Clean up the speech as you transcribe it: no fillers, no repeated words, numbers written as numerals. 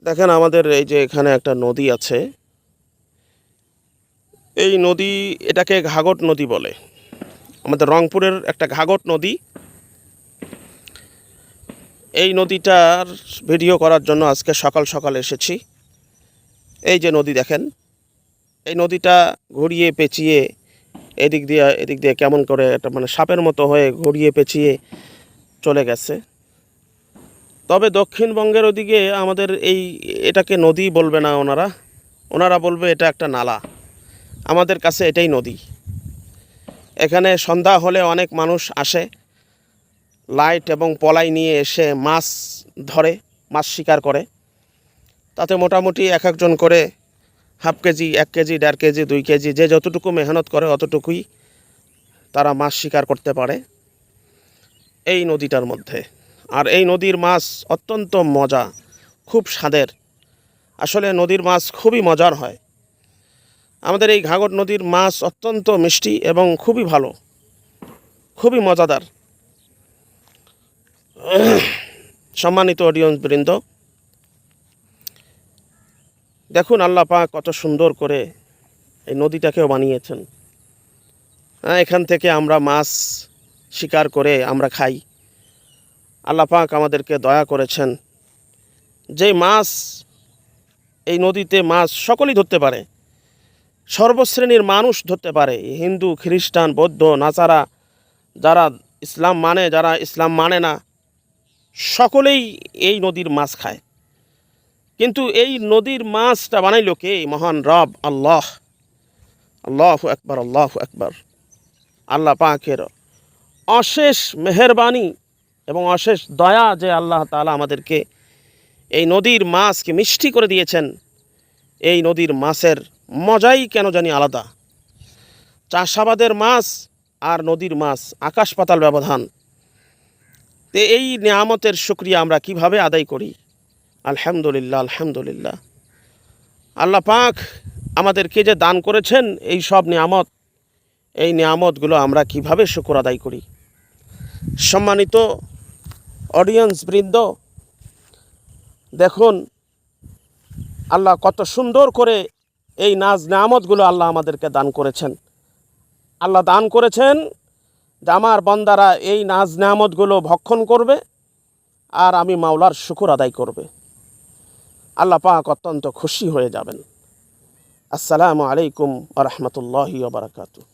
দেখেন আমাদের এই যে এখানে একটা নদী আছে। এই নদী, এটাকে ঘাঘট নদী বলে। আমাদের রংপুরের একটা ঘাঘট নদী। এই নদীটার ভিডিও করার জন্য আজকে সকাল সকাল এসেছি। এই যে নদী দেখেন, এই নদীটা ঘুরিয়ে পেঁচিয়ে এদিক দিয়ে কেমন করে একটা মানে সাপের মতো হয়ে ঘুরিয়ে পেঁচিয়ে চলে গেছে। তবে দক্ষিণবঙ্গের ওদিকে আমাদের এটাকে নদী বলবে না, ওনারা বলবে এটা একটা নালা। আমাদের কাছে এটাই নদী। এখানে সন্ধ্যা হলে অনেক মানুষ আসে, লাইট এবং পলাই নিয়ে এসে মাছ ধরে, মাছ শিকার করে। তাতে মোটামুটি এক একজন করে half KG, 1 KG, 1.5 KG, 2 KG, যে যতটুকু মেহনত করে অতটুকুই তারা মাছ শিকার করতে পারে এই নদীটার মধ্যে। আর এই নদীর মাছ অত্যন্ত মজা, খুব স্বাদের। আসলে নদীর মাছ খুবই মজার হয়। আমাদের এই ঘাঘট নদীর মাছ অত্যন্ত মিষ্টি এবং খুবই ভালো, খুবই মজাদার। সম্মানিত অডিয়েন্স বৃন্দ, দেখুন আল্লাহ পাক কত সুন্দর করে এই নদীটাকেও বানিয়েছেন। এখান থেকে আমরা মাছ শিকার করে আমরা খাই। আল্লাহ পাক আমাদেরকে দয়া করেছেন। যেই মাছ, এই নদীতে মাছ সকলেই ধরতে পারে, সর্বশ্রেণীর মানুষ ধরতে পারে। হিন্দু, খ্রিস্টান, বৌদ্ধ, নাসারা, যারা ইসলাম মানে, যারা ইসলাম মানে না, সকলেই এই নদীর মাছ খায়। কিন্তু এই নদীর মাছটা বানাইল কে? মহান রব আল্লাহ। আল্লাহু আকবার, আল্লাহু আকবার। আল্লাহ পাকের অশেষ মেহেরবানি এবং অশেষ দয়া যে আল্লাহ তাআলা আমাদেরকে এই নদীর মাছকে মিষ্টি করে দিয়েছেন। এই নদীর মাছের মজাই কেন জানি আলাদা। চাষাবাদের মাছ আর নদীর মাছ আকাশ পাতাল ব্যবধান। তো এই নিয়ামতের শুকরিয়া আমরা কিভাবে আদায় করি? আলহামদুলিল্লাহ, আলহামদুলিল্লাহ। আল্লাহ পাক আমাদেরকে যে দান করেছেন এই সব নিয়ামত, এই নিয়ামতগুলো আমরা কিভাবে শুকর আদায় করি? সম্মানিত অডিয়েন্স বৃন্দ, দেখুন আল্লাহ কত সুন্দর করে এই নাজ নিয়ামতগুলো আল্লাহ আমাদেরকে দান করেছেন। আল্লাহ দান করেছেন যে আমার বান্দারা এই নাজ নিয়ামতগুলো ভক্ষণ করবে আর আমি মাওলার শুকর আদায় করবে। আল্লাহ পাক অত্যন্ত খুশি হয়ে যাবেন। আসসালামু আলাইকুম ওয়া রাহমাতুল্লাহি ওয়া বারাকাতুহু।